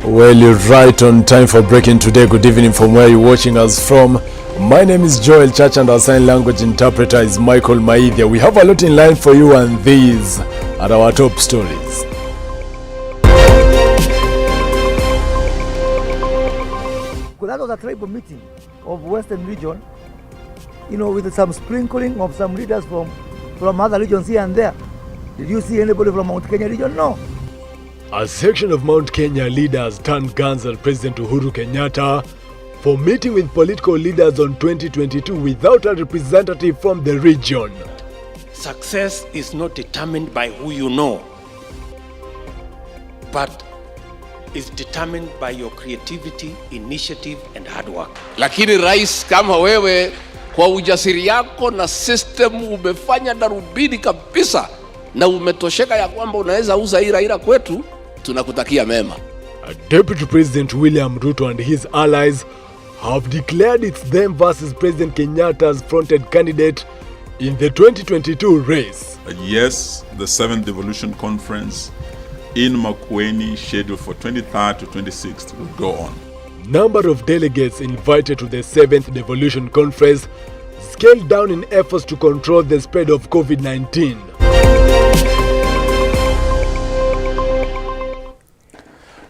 Well, you're right on time for breaking today. Good evening from where you're watching us from. My name is Joel Church and our sign language interpreter is Michael Maithia. We have a lot in line for you and these are our top stories. That was a tribal meeting of Western region, with some sprinkling of some leaders from other regions here and there. Did you see anybody from Mount Kenya region? No. A section of Mount Kenya leaders turned guns at President Uhuru Kenyatta for meeting with political leaders on 2022 without a representative from the region. Success is not determined by who you know, but is determined by your creativity, initiative and hard work. Lakini rais, kama wewe kwa ujasiri yako na system umefanya darubini kabisa na umetosheka ya kwamba unaweza uza hii Raila kwetu, tunakutakia mema. Deputy President William Ruto and his allies have declared it's them versus President Kenyatta's fronted candidate in the 2022 race. Yes, the 7th Devolution Conference in Makueni, scheduled for 23rd to 26th, will go on. Number of delegates invited to the 7th Devolution Conference scaled down in efforts to control the spread of COVID-19.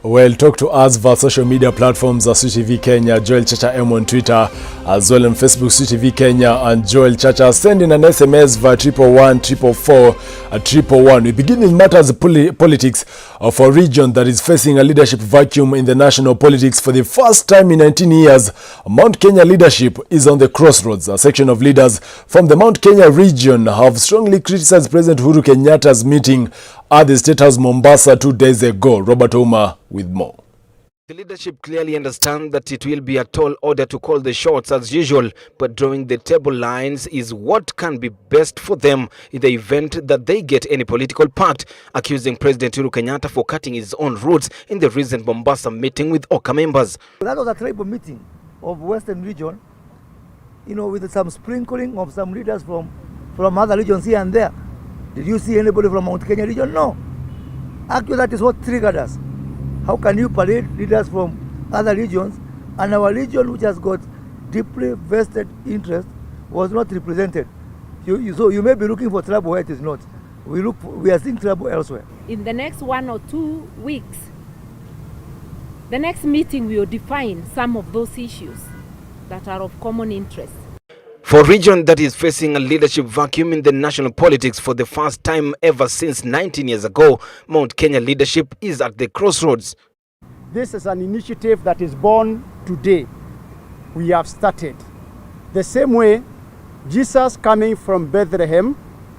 Well, talk to us via social media platforms at CTV Kenya, Joel Chacha M on Twitter, as well on Facebook, CTV Kenya and Joel Chacha. Send in an SMS via 111-444-111. We begin with matters of politics of a region that is facing a leadership vacuum in the national politics. For the first time in 19 years, Mount Kenya leadership is on the crossroads. A section of leaders from the Mount Kenya region have strongly criticized President Uhuru Kenyatta's meeting at the State House Mombasa 2 days ago. Robert Oma with more. The leadership clearly understand that it will be a tall order to call the shots as usual, but drawing the table lines is what can be best for them in the event that they get any political part, accusing President Uhuru Kenyatta for cutting his own roots in the recent Mombasa meeting with OCA members. That was a tribal meeting of Western region, with some sprinkling of some leaders from other regions here and there. Did you see anybody from Mount Kenya region? No. Actually, that is what triggered us. How can you parade leaders from other regions and our region, which has got deeply vested interest, was not represented? So you may be looking for trouble where it is not. We are seeing trouble elsewhere. In the next 1 or 2 weeks, the next meeting will define some of those issues that are of common interest. For a region that is facing a leadership vacuum in the national politics for the first time ever since 19 years ago, Mount Kenya leadership is at the crossroads. This is an initiative that is born today. We have started. The same way Jesus, coming from Bethlehem,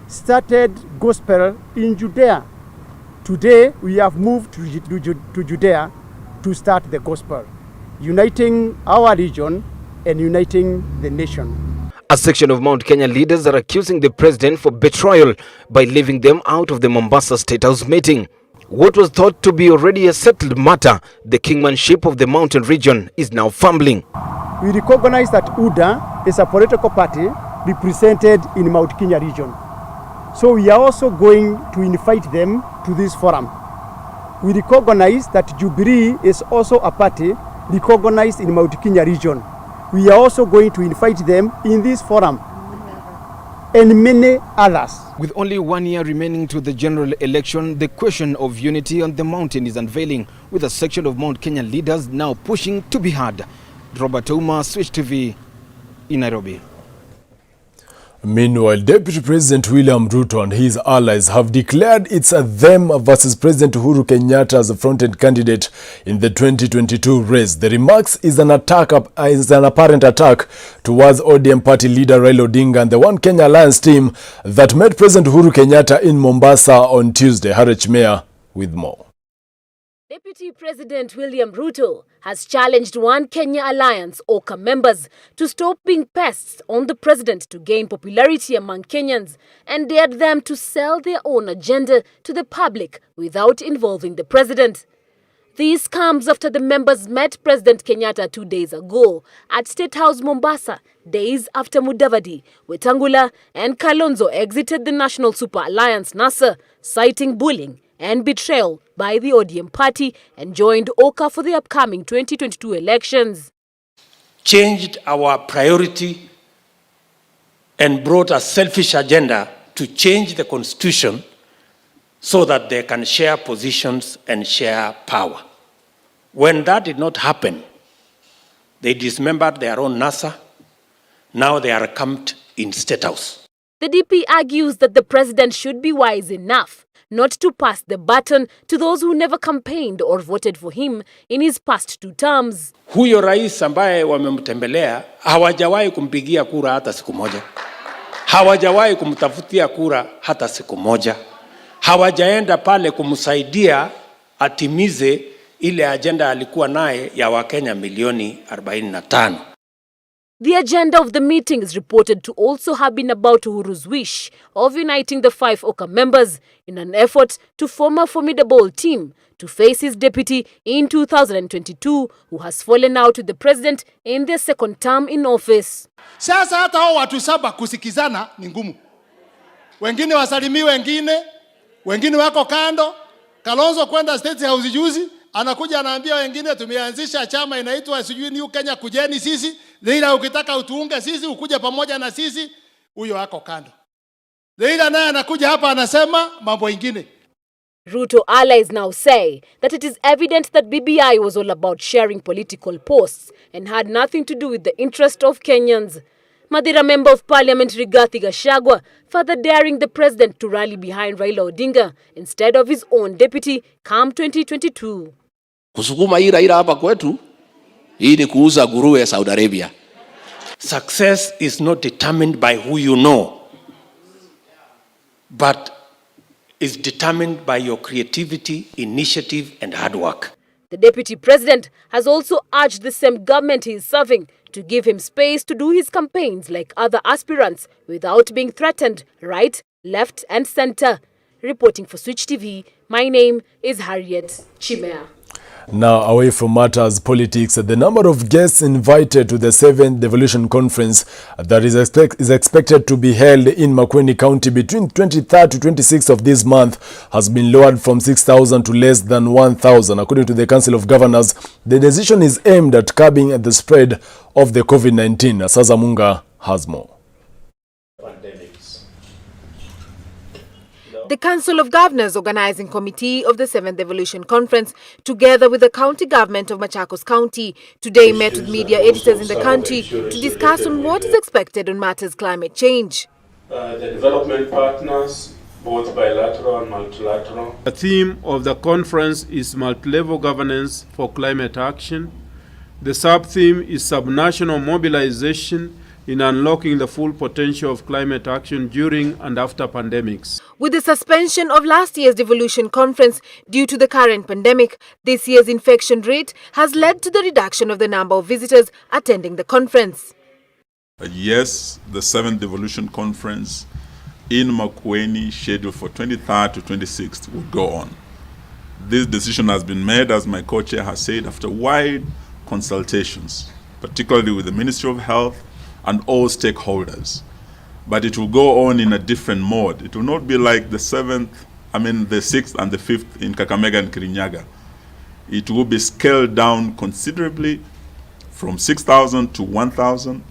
started gospel in Judea. Today we have moved to Judea to start the gospel, uniting our region and uniting the nation. A section of Mount Kenya leaders are accusing the president for betrayal by leaving them out of the Mombasa State House meeting. What was thought to be already a settled matter, the kingmanship of the mountain region, is now fumbling. We recognize that UDA is a political party represented in Mount Kenya region. So we are also going to invite them to this forum. We recognize that Jubilee is also a party recognized in Mount Kenya region. We are also going to invite them in this forum and many others. With only 1 year remaining to the general election, the question of unity on the mountain is unveiling, with a section of Mount Kenya leaders now pushing to be heard. Robert Uma, Switch TV in Nairobi. Meanwhile, Deputy President William Ruto and his allies have declared it's them versus President Uhuru Kenyatta as a fronted candidate in the 2022 race. The remarks is an apparent attack towards ODM party leader Raila Odinga and the One Kenya Alliance team that met President Uhuru Kenyatta in Mombasa on Tuesday. Harich Mayor with more. Deputy President William Ruto has challenged One Kenya Alliance OCA members to stop being pests on the president to gain popularity among Kenyans and dared them to sell their own agenda to the public without involving the president. This comes after the members met President Kenyatta 2 days ago at State House Mombasa, days after Mudavadi, Wetangula and Kalonzo exited the National Super Alliance NASA, citing bullying and betrayal by the ODM party and joined OCA for the upcoming 2022 elections. Changed our priority and brought a selfish agenda to change the constitution so that they can share positions and share power. When that did not happen, they dismembered their own NASA. Now they are camped in State House. The DP argues that the president should be wise enough not to pass the baton to those who never campaigned or voted for him in his past 2 terms. Huyo rais ambaye wamemtembelea hawajawahi kumpigia kura hata siku moja. Hawajawahi kumtafutia kura hata siku moja. Hawajaenda pale kumsaidia atimize ile agenda alikuwa naye ya Wakenya milioni 45. The agenda of the meeting is reported to also have been about Uhuru's wish of uniting the 5 OCA members in an effort to form a formidable team to face his deputy in 2022, who has fallen out with the president in their 2nd term in office. Sasa hata hao watu 7 kusikizana ni ngumu. Wengine wasalimiwe, wengine wako kando. Kalonzo kwenda State House juzi, anakuja anaambia wengine tumeanzisha chama inaitwa sijui New Kenya, kujeni sisi. Raila ukitaka utuunge sisi, ukuje pamoja na sisi. Huyo wako kando. Raila naye anakuja hapa anasema mambo ingine. Ruto allies now say that it is evident that BBI was all about sharing political posts and had nothing to do with the interest of Kenyans. Madira Member of Parliament Rigathi Gachagua further daring the president to rally behind Raila Odinga instead of his own deputy come 2022. Kusukuma hii Raila hapa kwetu, hii ni kuuza nguruwe Saudi Arabia. Success is not determined by who you know, but is determined by your creativity, initiative, and hard work. The deputy president has also urged the same government he is serving to give him space to do his campaigns like other aspirants without being threatened right, left, and center. Reporting for Switch TV, my name is Harriet Chimea. Now, away from matters politics, the number of guests invited to the 7th Devolution Conference that is expected to be held in Makueni County between 23rd to 26th of this month has been lowered from 6,000 to less than 1,000. According to the Council of Governors, the decision is aimed at curbing the spread of the COVID-19. Sasa Munga has more. The Council of Governors Organizing Committee of the 7th Devolution Conference, together with the county government of Machakos County, today met with media editors in the country to discuss on what is expected on matters climate change. The development partners, both bilateral and multilateral. The theme of the conference is multi-level governance for climate action. The sub-theme is subnational mobilization in unlocking the full potential of climate action during and after pandemics. With the suspension of last year's devolution conference due to the current pandemic, this year's infection rate has led to the reduction of the number of visitors attending the conference. Yes, the 7th Devolution Conference in Makueni, scheduled for 23rd to 26th, will go on. This decision has been made, as my co-chair has said, after wide consultations, particularly with the Ministry of Health and all stakeholders. But it will go on in a different mode. It will not be like the 6th and the 5th in Kakamega and Kirinyaga. It will be scaled down considerably from 6,000 to 1,000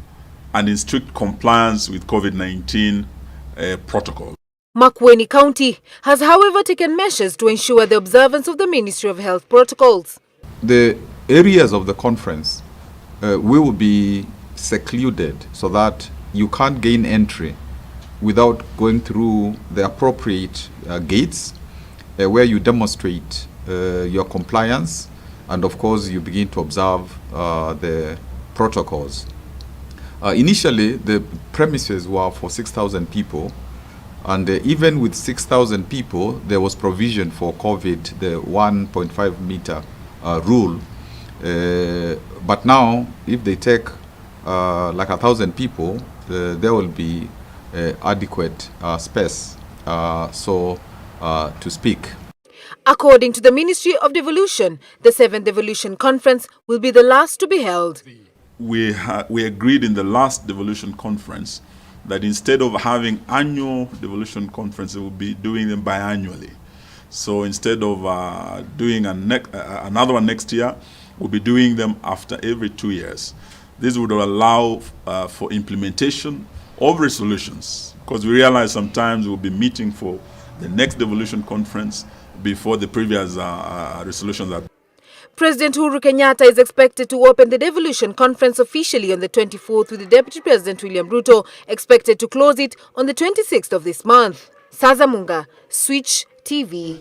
and in strict compliance with COVID-19 protocol. Makueni County has, however, taken measures to ensure the observance of the Ministry of Health protocols. The areas of the conference will be secluded so that you can't gain entry without going through the appropriate gates where you demonstrate your compliance, and of course you begin to observe the protocols. Initially, the premises were for 6,000 people, and even with 6,000 people, there was provision for COVID, the 1.5 meter rule. But now, if they take like 1,000 people, there will be adequate space, to speak. According to the Ministry of Devolution, the 7th Devolution Conference will be the last to be held. We agreed in the last devolution conference that instead of having annual devolution conferences, we'll be doing them biannually. So instead of doing another one next year, we'll be doing them after every 2 years. This would allow for implementation of resolutions, because we realize sometimes we'll be meeting for the next devolution conference before the previous resolutions are. President Uhuru Kenyatta is expected to open the devolution conference officially on the 24th, with the Deputy President William Ruto expected to close it on the 26th of this month. Saza Munga, Switch TV.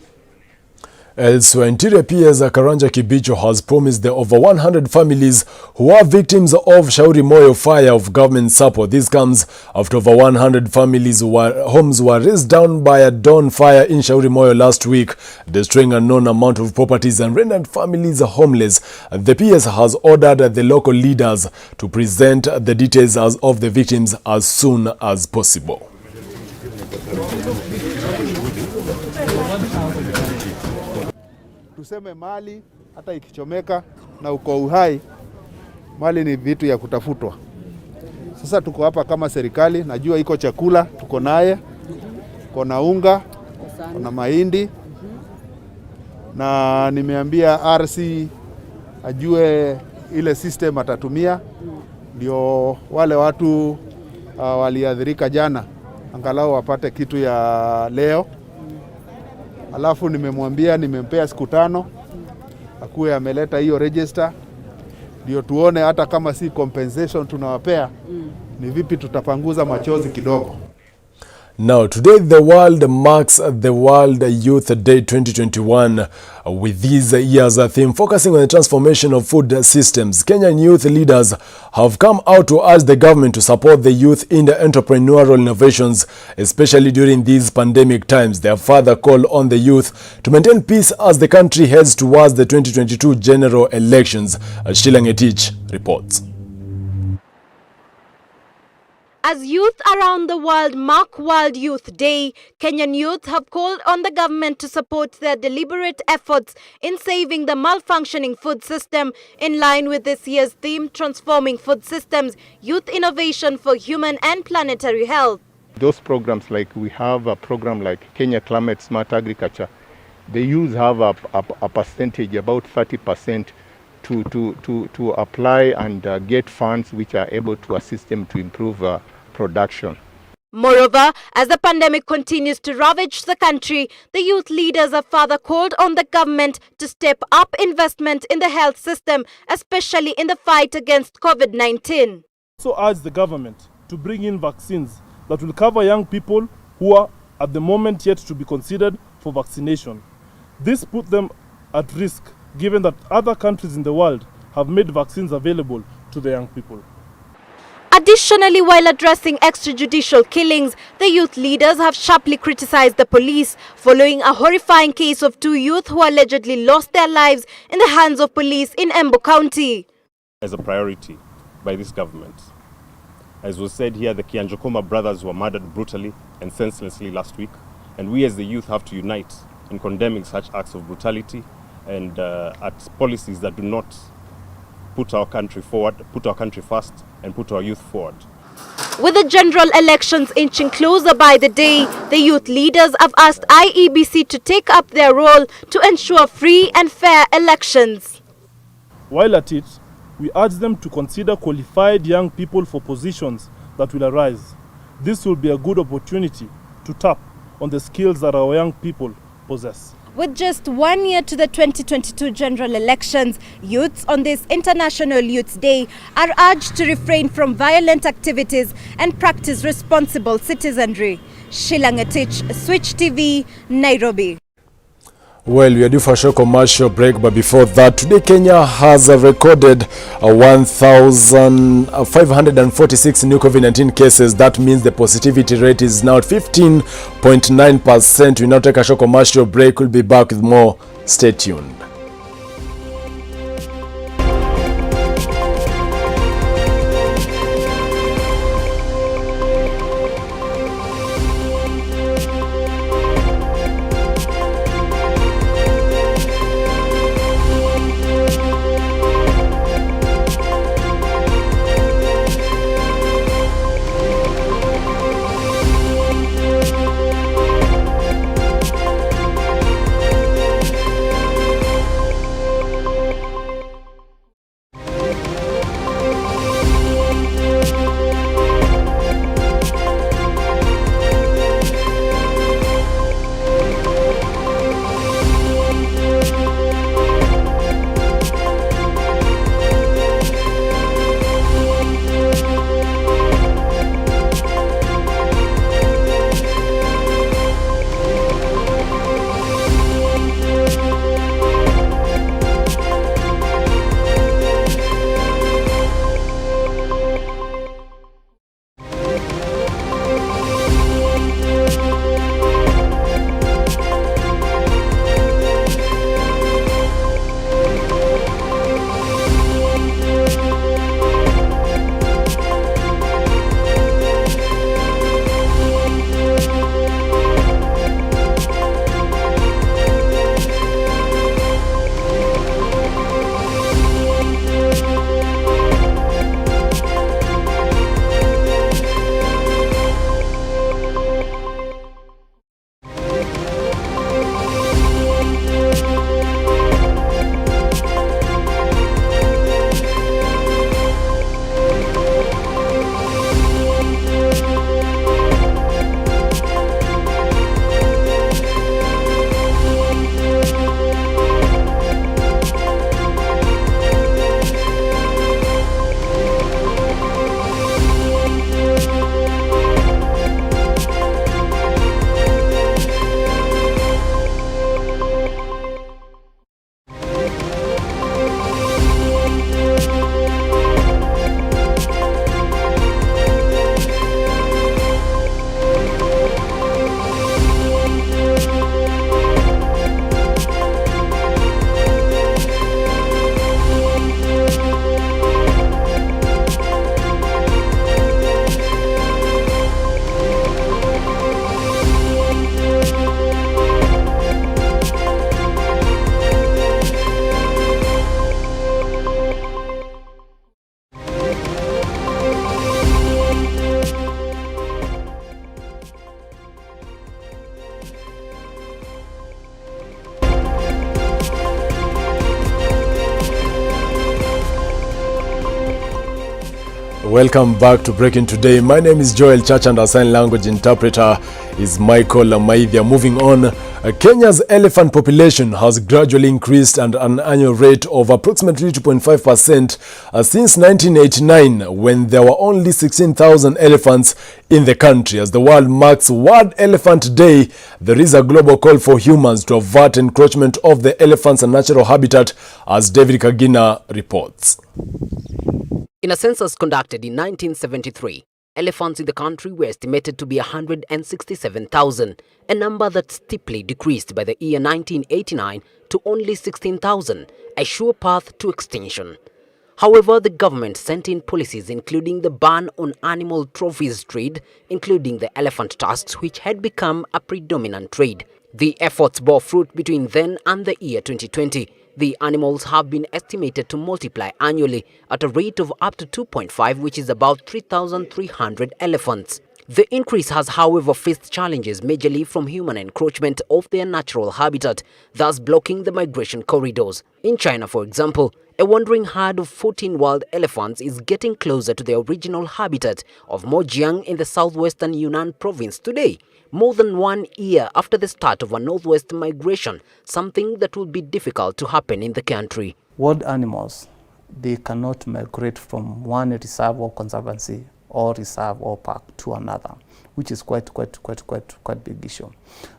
Elsewhere, Interior PS Karanja Kibicho has promised the over 100 families who are victims of Shauri Moyo fire of government support. This comes after over 100 families' homes were razed down by a dawn fire in Shauri Moyo last week, destroying a known amount of properties and rendered families homeless. The PS has ordered the local leaders to present the details of the victims as soon as possible. Tuseme mali hata ikichomeka na uko uhai, mali ni vitu ya kutafutwa. Sasa tuko hapa kama serikali, najua iko chakula, tuko naye, tuko na unga, tuko na mahindi, na nimeambia RC ajue ile system atatumia, ndio wale watu waliadhirika jana angalau wapate kitu ya leo. Alafu nimemwambia, nimempea siku 5 akuwe ameleta hiyo register, ndio tuone hata kama si compensation tunawapea, ni vipi tutapanguza machozi kidogo. Now, today the world marks the World Youth Day 2021 with this year's theme focusing on the transformation of food systems. Kenyan youth leaders have come out to urge the government to support the youth in the entrepreneurial innovations, especially during these pandemic times. They have further called on the youth to maintain peace as the country heads towards the 2022 general elections. Shilang Etich reports. As youth around the world mark World Youth Day, Kenyan youth have called on the government to support their deliberate efforts in saving the malfunctioning food system in line with this year's theme, Transforming Food Systems, Youth Innovation for Human and Planetary Health. Those programs, like we have a program like Kenya Climate Smart Agriculture, the youth have a percentage, about 30%, to apply and get funds which are able to assist them to improve production. Moreover, as the pandemic continues to ravage the country, the youth leaders have further called on the government to step up investment in the health system, especially in the fight against COVID-19. So urge the government to bring in vaccines that will cover young people who are at the moment yet to be considered for vaccination. This puts them at risk, given that other countries in the world have made vaccines available to the young people. Additionally, while addressing extrajudicial killings, the youth leaders have sharply criticized the police following a horrifying case of 2 youth who allegedly lost their lives in the hands of police in Embu County. As a priority by this government. As was said here, the Kianjokoma brothers were murdered brutally and senselessly last week, and we as the youth have to unite in condemning such acts of brutality and at policies that do not put our country forward, put our country first, and put our youth forward. With the general elections inching closer by the day, the youth leaders have asked IEBC to take up their role to ensure free and fair elections. While at it, we urge them to consider qualified young people for positions that will arise. This will be a good opportunity to tap on the skills that our young people possess. With just 1 year to the 2022 general elections, youths on this International Youth Day are urged to refrain from violent activities and practice responsible citizenry. Shilang Etich, Switch TV, Nairobi. Well, we are due for a short commercial break, but before that, today Kenya has recorded 1,546 new COVID-19 cases. That means the positivity rate is now at 15.9%. We now take a short commercial break. We'll be back with more. Stay tuned. Welcome back to Breaking Today. My name is Joel Church and our sign language interpreter is Michael Maithia. Moving on, Kenya's elephant population has gradually increased at an annual rate of approximately 2.5% since 1989, when there were only 16,000 elephants in the country. As the world marks World Elephant Day, there is a global call for humans to avert encroachment of the elephant's natural habitat, as David Kagina reports. In a census conducted in 1973, elephants in the country were estimated to be 167,000, a number that steeply decreased by the year 1989 to only 16,000, a sure path to extinction. However, the government sent in policies including the ban on animal trophies trade, including the elephant tusks, which had become a predominant trade. The efforts bore fruit between then and the year 2020. The animals have been estimated to multiply annually at a rate of up to 2.5, which is about 3,300 elephants. The increase has, however, faced challenges majorly from human encroachment of their natural habitat, thus blocking the migration corridors. In China, for example, a wandering herd of 14 wild elephants is getting closer to their original habitat of Mojiang in the southwestern Yunnan province today, more than 1 year after the start of a northwest migration, something that will be difficult to happen in the country. Wild animals, they cannot migrate from one reserve or conservancy or reserve or park to another, which is quite big issue.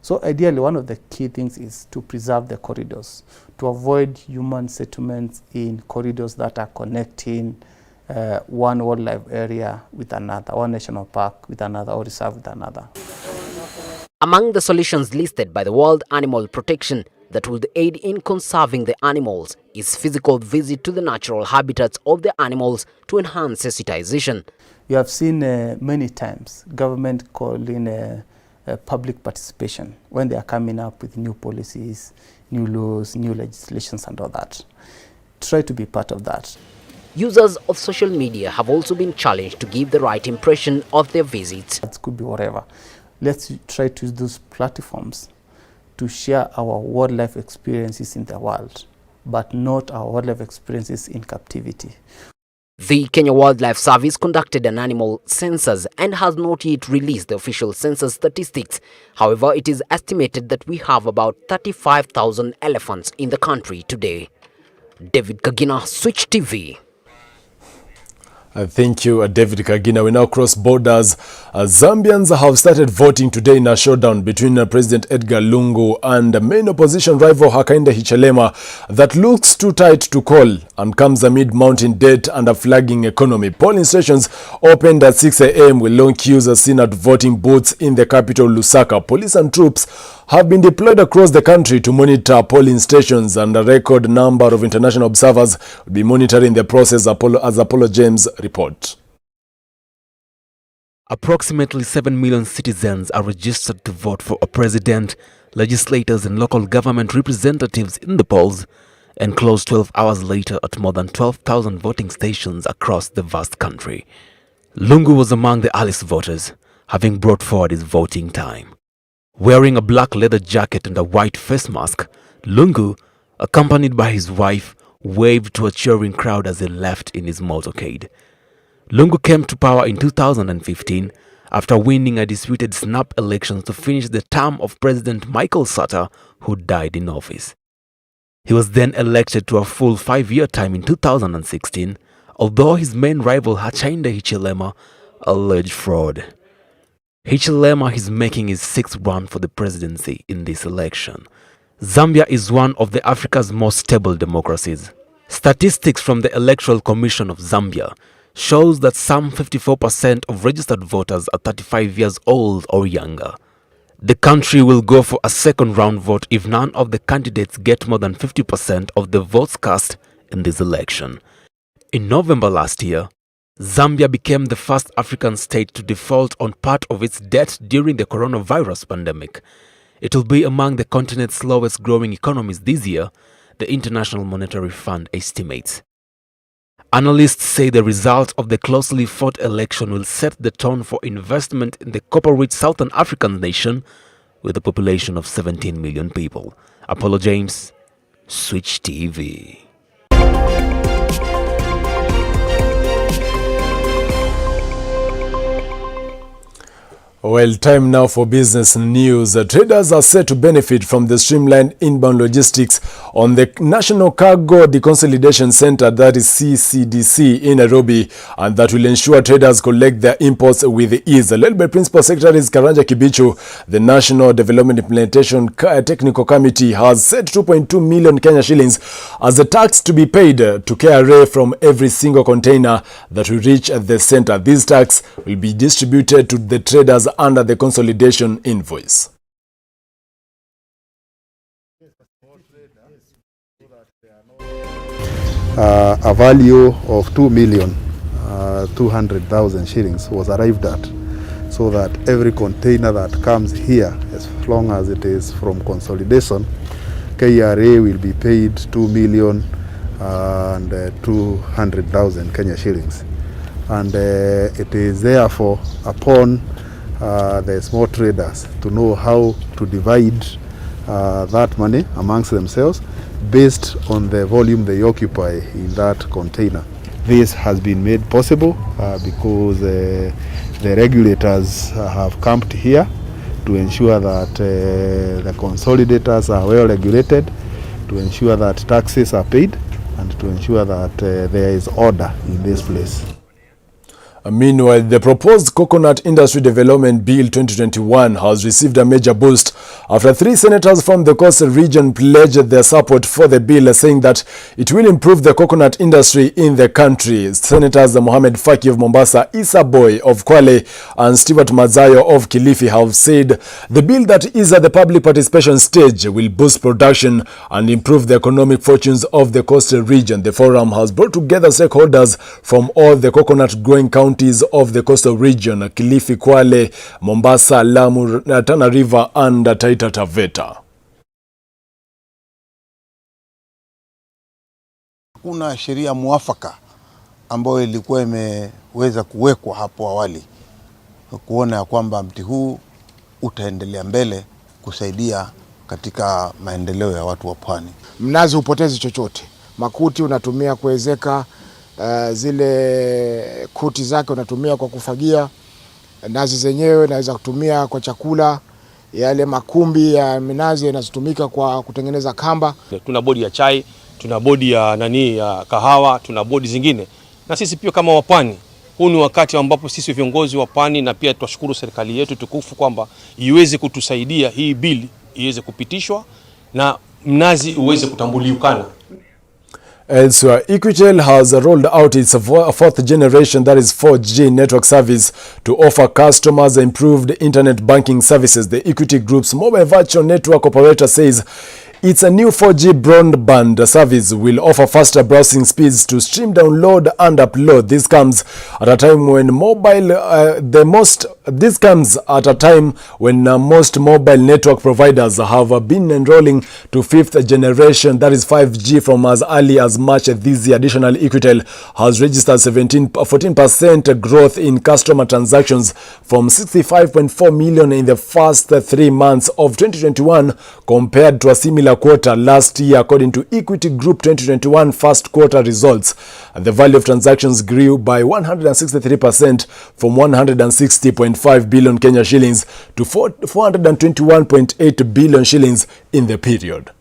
So ideally, one of the key things is to preserve the corridors, to avoid human settlements in corridors that are connecting one wildlife area with another, one national park with another, or reserve with another. Among the solutions listed by the World Animal Protection that would aid in conserving the animals is physical visit to the natural habitats of the animals to enhance sensitization. You have seen many times government calling public participation when they are coming up with new policies, new laws, new legislations and all that. Try to be part of that. Users of social media have also been challenged to give the right impression of their visits. It could be whatever. Let's try to use those platforms to share our wildlife experiences in the world, but not our wildlife experiences in captivity. The Kenya Wildlife Service conducted an animal census and has not yet released the official census statistics. However, it is estimated that we have about 35,000 elephants in the country today. David Kagina, Switch TV. Thank you, David Kagina. We now cross borders. Zambians have started voting today in a showdown between President Edgar Lungu and main opposition rival Hakainde Hichilema that looks too tight to call and comes amid mounting debt and a flagging economy. Polling stations opened at 6 a.m. with long queues seen at voting booths in the capital, Lusaka. Police and troops have been deployed across the country to monitor polling stations, and a record number of international observers will be monitoring the process, as Apollo James reports. Approximately 7 million citizens are registered to vote for a president, legislators and local government representatives in the polls, and closed 12 hours later at more than 12,000 voting stations across the vast country. Lungu was among the earliest voters, having brought forward his voting time. Wearing a black leather jacket and a white face mask, Lungu, accompanied by his wife, waved to a cheering crowd as he left in his motorcade. Lungu came to power in 2015 after winning a disputed snap election to finish the term of President Michael Sata, who died in office. He was then elected to a full 5-year term in 2016, although his main rival Hakainde Hichilema alleged fraud. Hichilema is making his 6th run for the presidency in this election. Zambia is one of Africa's most stable democracies. Statistics from the Electoral Commission of Zambia shows that some 54% of registered voters are 35 years old or younger. The country will go for a second round vote if none of the candidates get more than 50% of the votes cast in this election. In November last year, Zambia became the first African state to default on part of its debt during the coronavirus pandemic. It will be among the continent's slowest growing economies this year, the International Monetary Fund estimates. Analysts say the result of the closely fought election will set the tone for investment in the copper-rich Southern African nation with a population of 17 million people. Apollo James, Switch TV. Well, time now for business news. Traders are set to benefit from the streamlined inbound logistics on the National Cargo Deconsolidation Center, that is CCDC, in Nairobi, and that will ensure traders collect their imports with ease. Led by Principal Secretary Karanja Kibichu, the National Development Implementation Technical Committee has set 2.2 million Kenya shillings as a tax to be paid to KRA from every single container that will reach the center. This tax will be distributed to the traders under the consolidation invoice. A value of 2,200,000 shillings was arrived at, so that every container that comes here, as long as it is from consolidation, KRA will be paid 2,200,000 Kenya shillings. And it is therefore upon the small traders to know how to divide that money amongst themselves based on the volume they occupy in that container. This has been made possible because the regulators have camped here to ensure that the consolidators are well regulated, to ensure that taxes are paid, and to ensure that there is order in this place. Meanwhile, the proposed Coconut Industry Development Bill 2021 has received a major boost after 3 senators from the coastal region pledged their support for the bill, saying that it will improve the coconut industry in the country. Senators Mohamed Faki of Mombasa, Issa Boy of Kwale, and Stewart Mazayo of Kilifi have said the bill that is at the public participation stage will boost production and improve the economic fortunes of the coastal region. The forum has brought together stakeholders from all the coconut growing counties of the coastal region: Kilifi, Kwale, Mombasa, Lamu, Tana River and Taita Taveta. Kuna sheria muafaka ambayo ilikuwa imeweza kuwekwa hapo awali kuona ya kwamba mti huu utaendelea mbele kusaidia katika maendeleo ya watu wa pwani. Mnazi upotezi chochote. Makuti unatumia kuwezeka, zile kuti zake unatumia kwa kufagia, nazi zenyewe naweza kutumia kwa chakula, yale makumbi ya minazi yanatumika kwa kutengeneza kamba. Tuna bodi ya chai, tuna bodi ya ya kahawa, tuna bodi zingine. Na sisi pia kama wapwani, huu ni wakati ambapo sisi viongozi wa pwani na pia tunashukuru serikali yetu tukufu kwamba iweze kutusaidia hii bili iweze kupitishwa na mnazi uweze kutambulikana. Elsewhere, Equitel has rolled out its fourth generation, that is 4G network service to offer customers improved internet banking services. The Equity Group's mobile virtual network operator says its a new 4G broadband service will offer faster browsing speeds to stream, download and upload. This comes at a time when most mobile network providers have been enrolling to 5th generation, that is 5G, from as early as March this year. Additionally, Equitel has registered 14% growth in customer transactions from 65.4 million in the first 3 months of 2021 compared to a similar quarter last year, according to Equity Group 2021 first quarter results. And the value of transactions grew by 163% from 160.5 billion Kenya shillings to 421.8 billion shillings in the period.